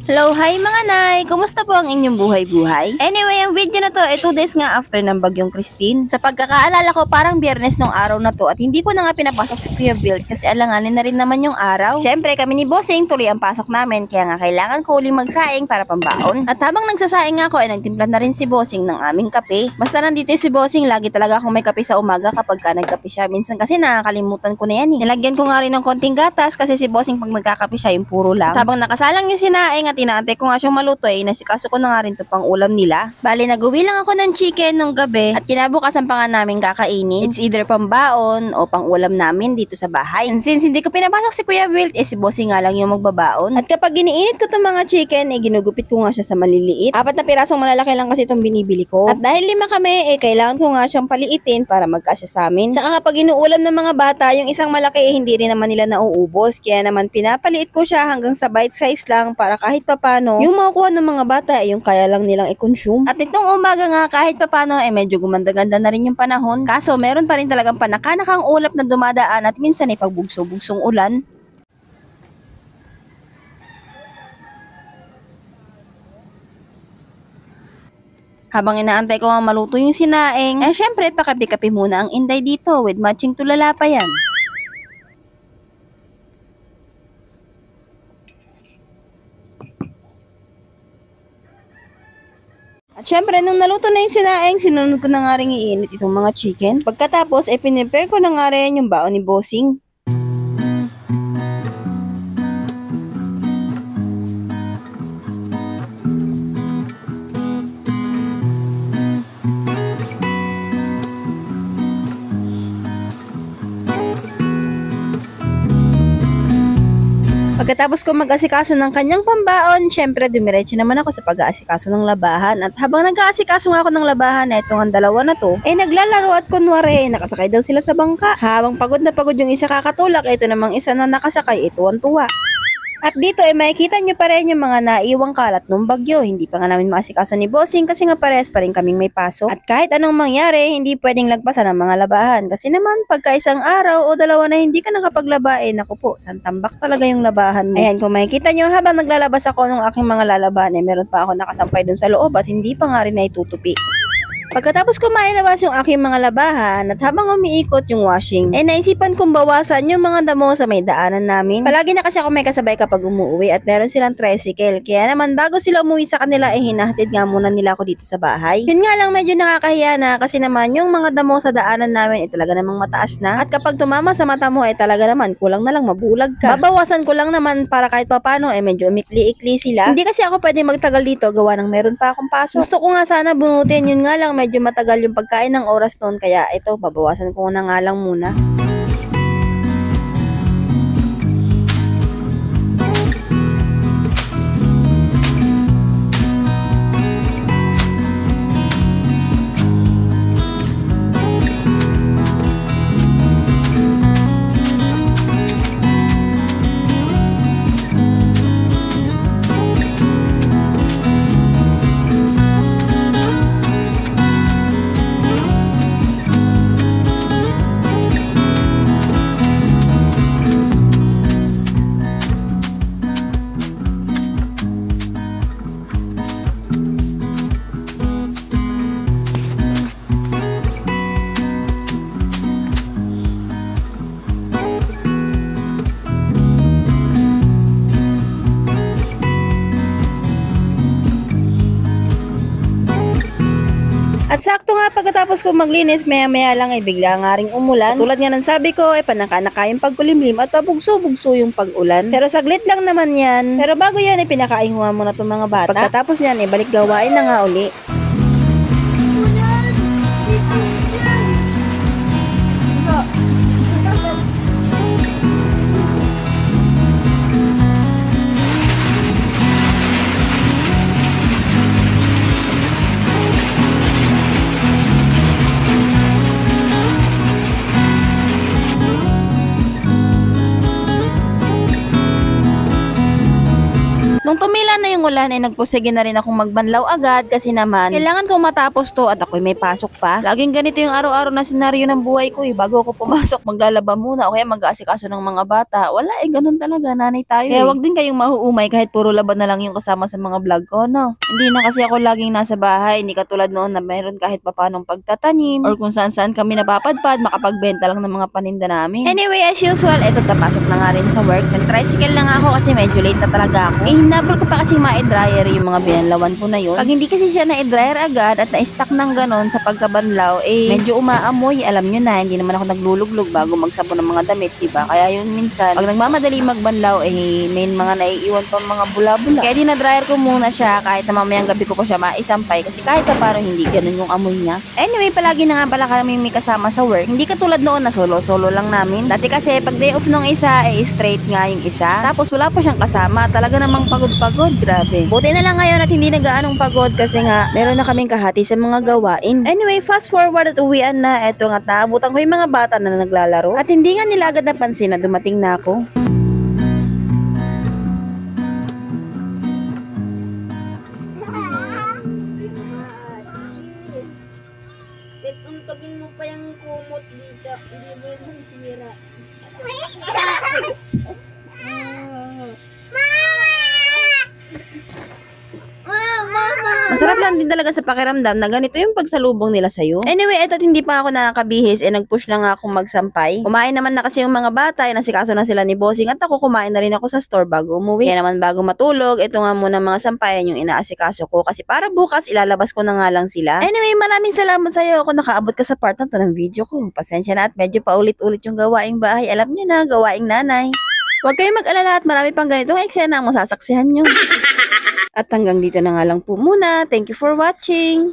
Hello, hi mga nay! Kumusta po ang inyong buhay-buhay? Anyway, ang video na to ay 2 days nga after ng bagyong Christine. Sa pagkakaalala ko, parang biyernes nung araw na to at hindi ko na nga pinapasok si Kuya Build kasi alanganin na rin naman yung araw. Syempre, kami ni Bossing tuloy ang pasok namin kaya nga kailangan ko uling magsaing para pambaon. At habang nagsasaing nga ako ay nagtimpla na rin si Bossing ng aming kape. Basta nandito si Bossing, lagi talaga akong may kape sa umaga kapag ka nagkape siya. Minsan kasi nakakalimutan ko na yan eh. Nilagyan ko nga rin ng konting gatas kasi si Bossing pag nagkakape siya yung puro lang. At habang nakasalang yung sinaing at inaantay ko nga siyang maluto ay nasikaso ko na nga rin to pang ulam nila. Bali, nag-uwi lang ako ng chicken nung gabi at kinabukasan pa nga namin kakainin. It's either pambaon o pang ulam namin dito sa bahay. And since hindi ko pinapasok si Kuya Wilt, si Bossing nga lang yung magbabaon. At kapag giniinit ko tong mga chicken, ginugupit ko nga siya sa maliliit. 4 na pirasong malalaki lang kasi itong binibili ko. At dahil 5 kami, kailangan ko nga siyang paliitin para magkasya sa amin. Saka kapag inuulam ng mga bata, yung isang malaki hindi rin naman nila nauubos. Kaya naman pinapaliit ko siya hanggang sa bite size lang para kahit papano yung makukuha ng mga bata ay yung kaya lang nilang i-consume. At itong umaga nga kahit papano medyo gumanda-ganda na rin yung panahon. Kaso meron pa rin talagang panakanakang ulap na dumadaan at minsan ay pagbugso-bugsong ulan. Habang inaantay ko nga maluto yung sinaing, syempre pakapi-kapi muna ang Inday dito with matching tulala pa yan. At syempre, nung naluto na yung sinaing, sinunod ko na nga rin iinit itong mga chicken. Pagkatapos, pinipare ko na nga rin yung baon ni Bossing. Pagkatapos ko mag-asikaso ng kanyang pambaon, syempre dumiretso naman ako sa pag-aasikaso ng labahan. At habang nag-aasikaso nga ako ng labahan na itong ang dalawa na to, naglalaro at kunwari, nakasakay daw sila sa bangka. Habang pagod na pagod yung isa kakatulak, ito namang isa na nakasakay, tuwan-tuwa. At dito makikita nyo pa rin yung mga naiwang kalat nung bagyo. Hindi pa nga namin maasikaso ni Bossing kasi nga pares pa rin kaming may pasok. At kahit anong mangyari, hindi pwedeng lagpasan ang mga labahan. Kasi naman, pagka isang araw o dalawa na hindi ka nakapaglaba, naku po, santambak talaga yung labahan mo. Ayan, kung makikita nyo, habang naglalabas ako ng aking mga lalabahan, meron pa ako nakasampay dun sa loob at hindi pa nga rin naitutupi. Pagkatapos ko mailabas yung aking mga labahan at habang umiikot yung washing, naisipan kong bawasan yung mga damo sa may daanan namin. Palagi na kasi ako may kasabay kapag umuwi at meron silang tricycle. Kaya naman bago sila umuwi sa kanila, hinahatid nga muna nila ako dito sa bahay. Yun nga lang medyo nakakahiya na kasi naman yung mga damo sa daanan namin talaga namang mataas na. At kapag tumama sa mata mo talaga naman kulang na lang mabulag ka. Babawasan ko lang naman para kahit papano medyo umikli-ikli sila. Hindi kasi ako pwede magtagal dito gawa ng meron pa akong pasok. Gusto ko nga sana bunutin, yun nga lang medyo matagal yung pagkain ng oras noon kaya ito babawasan ko na nga lang muna. At sakto nga pagkatapos ko maglinis, maya-maya lang bigla nga ring umulan. Tulad nga ng sabi ko, panaka-naka yung pagkulimlim at pabugso-bugso yung pag-ulan. Pero saglit lang naman yan. Pero bago yan, pinakain ko nga muna itong mga bata. Pagkatapos yan, balik gawain na nga uli. Nung tumila na yung ulan ay nagpusige na rin akong magbanlaw agad kasi naman kailangan kong matapos to at ako'y may pasok pa. Laging ganito yung araw-araw na senaryo ng buhay ko eh. Bago ako pumasok, maglalaba muna o kaya mag-aasikaso ng mga bata. Wala eh, ganun talaga. Nanay tayo eh. Wag din kayong mahuumay kahit puro laban na lang yung kasama sa mga vlog ko, no? Hindi na kasi ako laging nasa bahay. Hindi katulad noon na mayroon kahit papanong pagtatanim or kung saan-saan kami napapadpad, makapagbenta lang ng mga paninda namin. Anyway, as usual, eto tapasok na nga rin sa work. Nag-tricycle na nga ako kasi medyo late na talaga ako. Eh, hinabol ko pa kasi ma-dryer yung mga binanlawan ko na yun. Pag hindi kasi siya na-dryer agad at na-stack ng ganon sa pagkabanlaw, eh, medyo umaamoy. Alam nyo na, hindi naman ako nagluluglog bago magsabon ng mga damit, diba? Kaya yun minsan, pag nagmamadali magbanlaw, eh, may mga naiiwan pa mga bula-bula. Kaya dinadryer ko muna siya kahit na mamayang gabi ko pa siya maisampay kasi kahit pa parang hindi ganun yung amoy niya. Anyway, palagi na nga pala kami may kasama sa work. Hindi katulad noon na solo-solo lang namin. Dati kasi pag day off nung isa, eh, straight nga yung isa. Tapos wala pa siyang kasama. Talaga namang pagod-pagod. Grabe. Buti na lang ngayon at hindi na gaanong pagod kasi nga meron na kaming kahati sa mga gawain. Anyway, fast forward at uwian na. Eto nga, naabutan ko yung mga bata na naglalaro. At hindi nga nila agad napansin na dumating na ako. Untagin mo pa yung kumot dito. Hindi mo yung masisira. Masarap lang din talaga sa pakiramdam na ganito yung pagsalubong nila sa'yo. Anyway, eto hindi pa ako nakakabihis, nag-push na nga akong magsampay. Kumain naman na kasi yung mga bata, nasikaso na sila ni Bossing at ako kumain na rin ako sa store bago umuwi. Kaya naman bago matulog, ito nga muna mga sampayan yung inaasikaso ko kasi para bukas ilalabas ko na nga lang sila. Anyway, maraming salamat sa'yo kung nakaabot ka sa part na to ng video ko. Pasensya na at medyo paulit-ulit yung gawaing bahay. Alam nyo na, gawaing nanay. Huwag kayong mag-alala at marami pang ganitong eksena ang masasaksihan nyo. At hanggang dito na nga lang po muna. Thank you for watching.